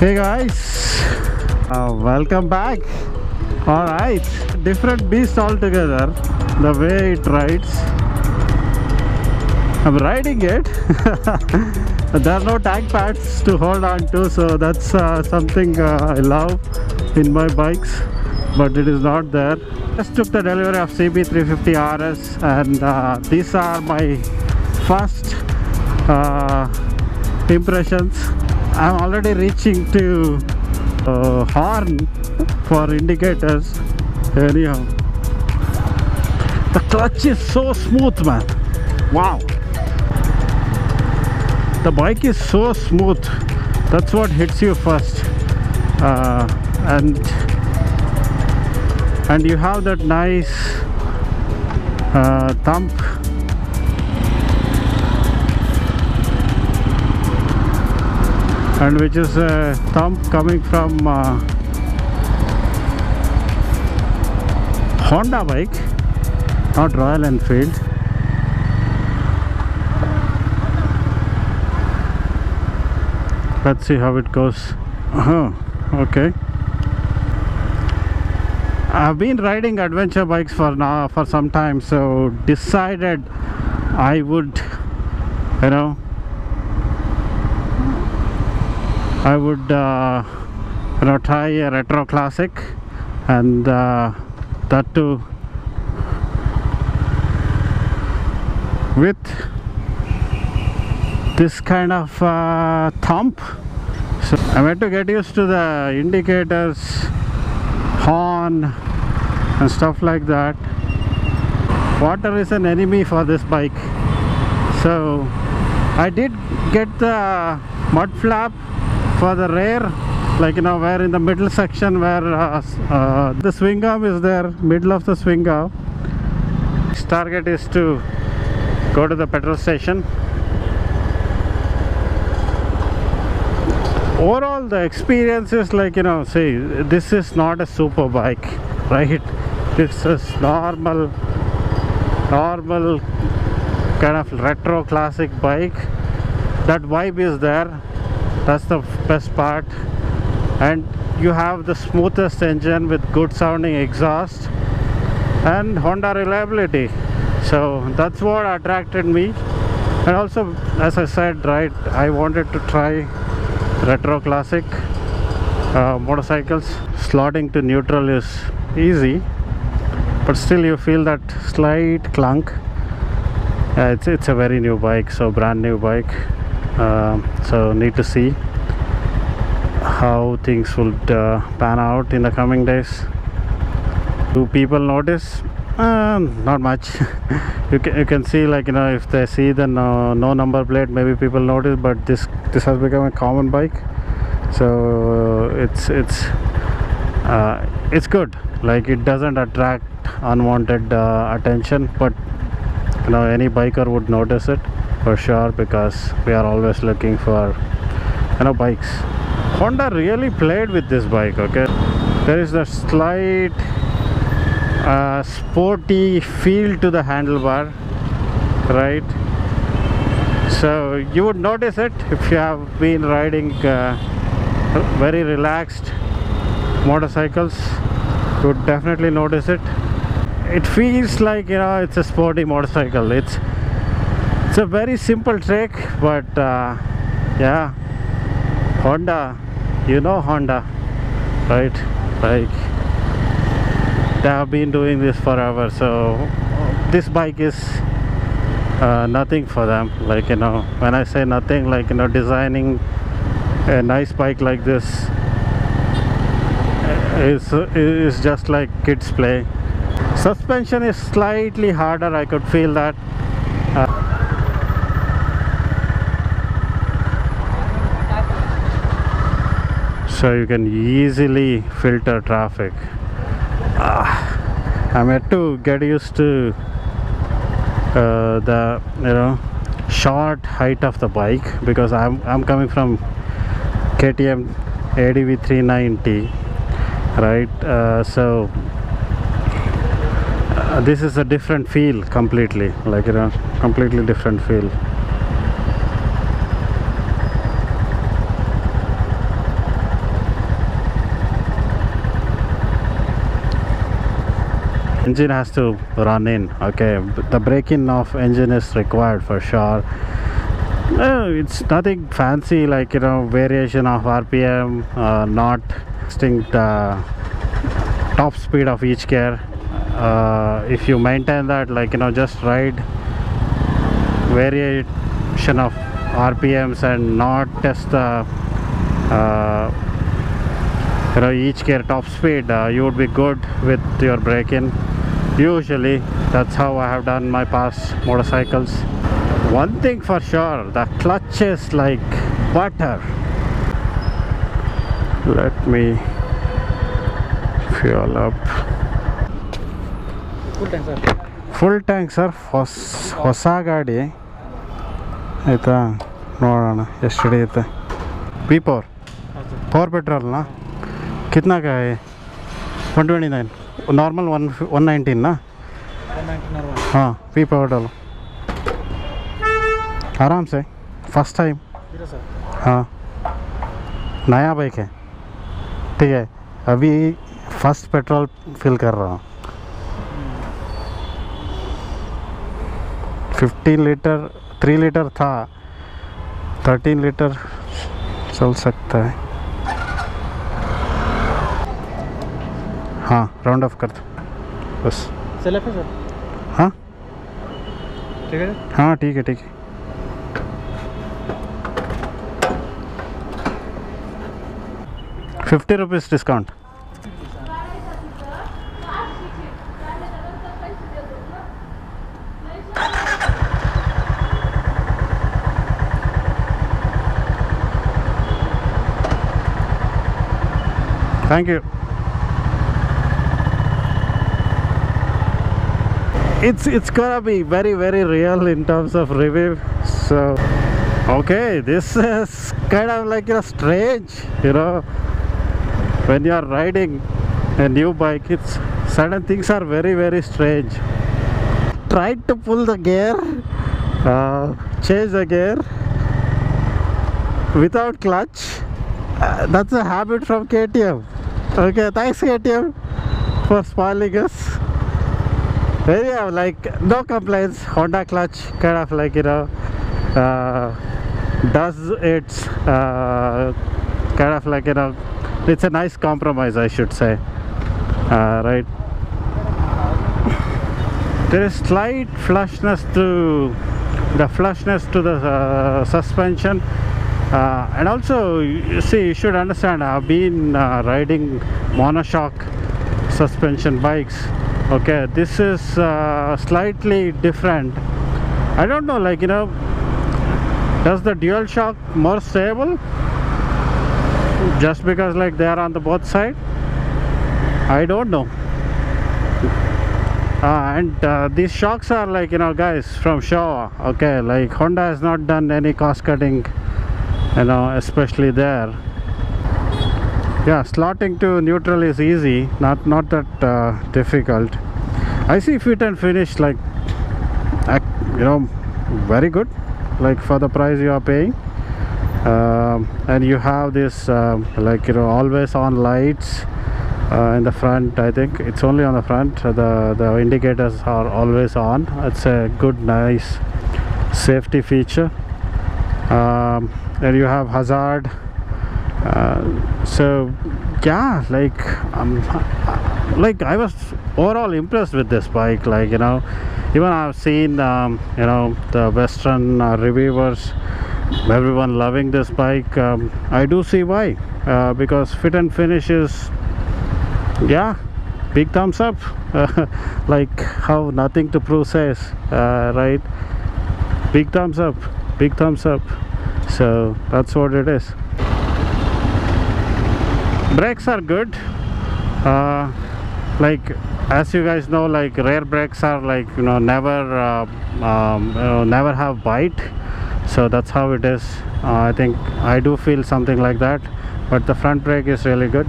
Hey guys, welcome back. Alright, different beast altogether, the way it rides. I'm riding it. There are no tank pads to hold on to, so that's something I love in my bikes, but it is not there. Just took the delivery of CB350 RS, and these are my first impressions. I'm already reaching to horn for indicators. Anyhow, the clutch is so smooth, man. Wow, the bike is so smooth. That's what hits you first, and you have that nice thump. And which is a thump coming from Honda bike, not Royal Enfield. Let's see how it goes. Okay. I've been riding adventure bikes for some time, so decided I would, try a retro classic, and that too with this kind of thump. So I had to get used to the indicators, horn and stuff like that. Water is an enemy for this bike, so I did get the mud flap for the rear, where in the middle section where the swing arm is there, middle of the swing arm. This target is to go to the petrol station. Overall, the experience is see, this is not a super bike, right? This is normal kind of retro classic bike. That vibe is there. That's the best part, and you have the smoothest engine with good sounding exhaust and Honda reliability. So that's what attracted me. And also, as I said, right, I wanted to try retro classic motorcycles. Slotting to neutral is easy, but still you feel that slight clunk. It's a very new bike, so brand new bike. So need to see how things will pan out in the coming days. Do people notice? Not much. you can see, if they see the no number plate, maybe people notice, but this has become a common bike, so it's good. It doesn't attract unwanted attention, but any biker would notice it for sure, because we are always looking for bikes. Honda really played with this bike. Okay, there is a slight sporty feel to the handlebar, right? So you would notice it if you have been riding very relaxed motorcycles. You would definitely notice it. It feels like it's a sporty motorcycle. It's a very simple trick, but yeah, Honda, Honda, right? They have been doing this forever, so this bike is nothing for them. When I say nothing, designing a nice bike like this is just like kids play. Suspension is slightly harder, I could feel that. So you can easily filter traffic. I'm yet to get used to the short height of the bike, because I'm coming from KTM ADV 390, right? So this is a different feel completely, completely different feel. engine has to run in. Okay, the braking of engine is required for sure. No, it's nothing fancy, like variation of RPM, not testing the top speed of each gear. If you maintain that, like just ride variation of RPMs and not test the each gear top speed, you would be good with your braking. Usually that's how I have done my past motorcycles. One thing for sure, the clutch is like butter. Let me fuel up. Full tank, sir. Full tank, sir. ಹೊಸ ಗಾಡಿ ಆಯ್ತಾ, ನೋಡೋಣ ಎಷ್ಟು ಹಿಡಿಯುತ್ತೆ. P4 petrol ना कितना का है? 129. नॉर्मल 119 ना? 119 हाँ, P पेट्रोल आराम से, फर्स्ट टाइम। हाँ, नया बाइक है, ठीक है। अभी फर्स्ट पेट्रोल फिल कर रहा हूँ। 15 लीटर 3 लीटर था, 13 लीटर चल सकता है। हाँ, राउंड ऑफ कर दो बस। सेल्फ है सर? हाँ ठीक है। हाँ ठीक है, ठीक है। ₹50 discount. Thank you. It's gonna be very real in terms of review. So okay, this is kind of like strange, when you are riding a new bike. It's certain things are very strange. Tried to pull the gear, change the gear without clutch. That's a habit from KTM. Okay, thanks KTM for spoiling us. Yeah, like no complaints. Honda clutch kind of like does its kind of like it's a nice compromise, I should say. Right, there is slight flushness to the suspension. And also, you see, you should understand, I've been riding monoshock suspension bikes. Okay, this is slightly different. I don't know, like does the dual shock more stable just because like they are on the both side? I don't know. And these shocks are like guys, from Showa. Okay, like Honda has not done any cost cutting, especially there. Yeah, slotting to neutral is easy, not that difficult. I see fit and finish, like very good, like for the price you are paying. And you have this like always on lights in the front. I think it's only on the front. The indicators are always on. It's a good, nice safety feature. And you have hazard. So yeah, like I was overall impressed with this bike. Like even I've seen the Western reviewers, everyone loving this bike. I do see why, because fit and finish is, yeah, big thumbs up. Like how Nothing to Prove says, right? Big thumbs up, big thumbs up. So that's what it is. Brakes are good. Like as you guys know, like rear brakes are like never have bite. So that's how it is. I think I do feel something like that, but the front brake is really good.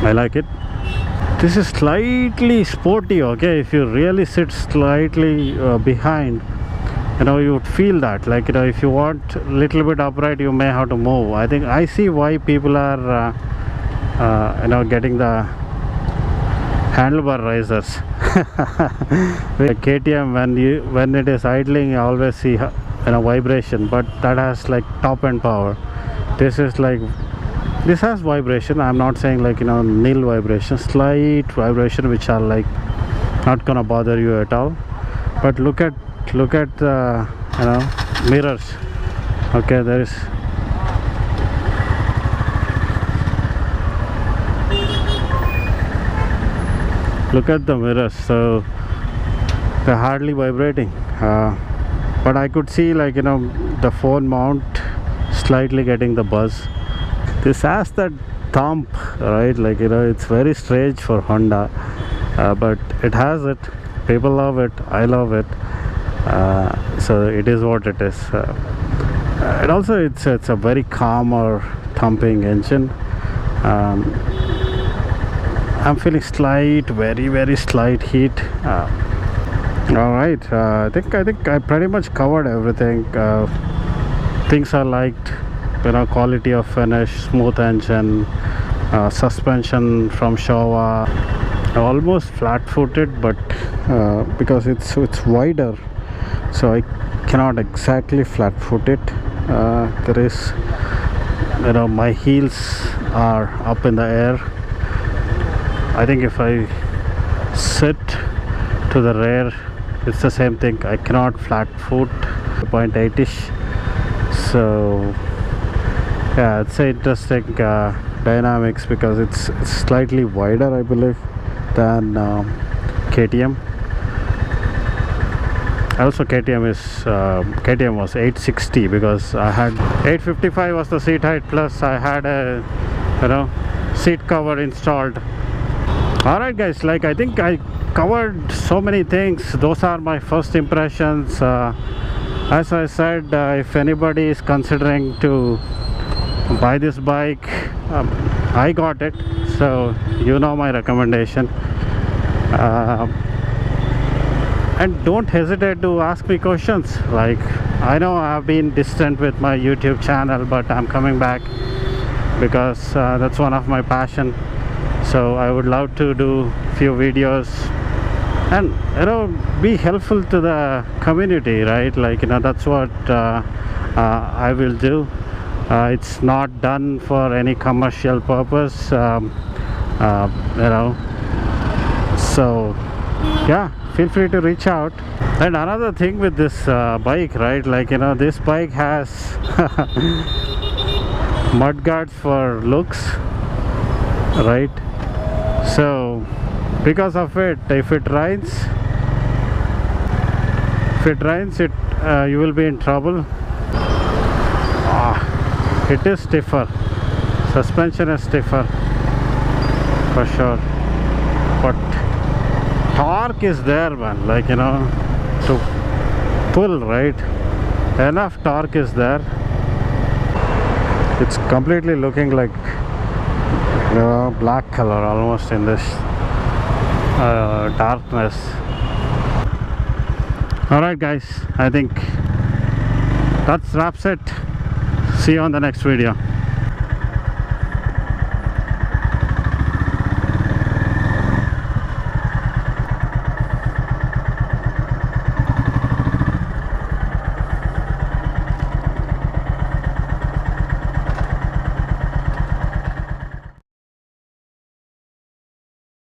I like it. This is slightly sporty. Okay, if you really sit slightly behind, you would feel that, like if you want a little bit upright, you may have to move. I think I see why people are getting the handlebar risers. With KTM, when it is idling, you always see vibration, but that has like top end power. This is like, this has vibration. I'm not saying like nil vibration, slight vibration which are like not gonna bother you at all. But look at the mirrors. Okay, there is look at the mirrors, so they're hardly vibrating, but I could see like the phone mount slightly getting the buzz. This has that thump, right? Like it's very strange for Honda, but it has it. People love it, I love it, so it is what it is. And also it's a very calm or thumping engine. I'm feeling slight, very slight heat. Alright, I think I pretty much covered everything. Things I liked, quality of finish, smooth engine, suspension from Showa. Almost flat-footed, but because it's wider, so I cannot exactly flat-foot it. There is, my heels are up in the air. I think if I sit to the rear, it's the same thing. I cannot flat foot 0.8ish. So yeah, it's an interesting dynamics, because it's slightly wider, I believe, than KTM. Also KTM was 860, because I had 855 was the seat height, plus I had a seat cover installed. Alright guys, like I think I covered so many things. Those are my first impressions. As I said, if anybody is considering to buy this bike, I got it, so my recommendation. And don't hesitate to ask me questions. Like, I know I've been distant with my YouTube channel, but I'm coming back because that's one of my passion. So I would love to do few videos and be helpful to the community, right? Like that's what I will do. It's not done for any commercial purpose, so yeah, feel free to reach out. And another thing with this bike, right, like this bike has mudguards for looks, right? So because of it, if it rains, you will be in trouble. It is stiffer, suspension is stiffer for sure, but torque is there, man. Like to pull, right? Enough torque is there. It's completely looking like black color almost in this darkness. Alright guys, I think that wraps it. See you on the next video.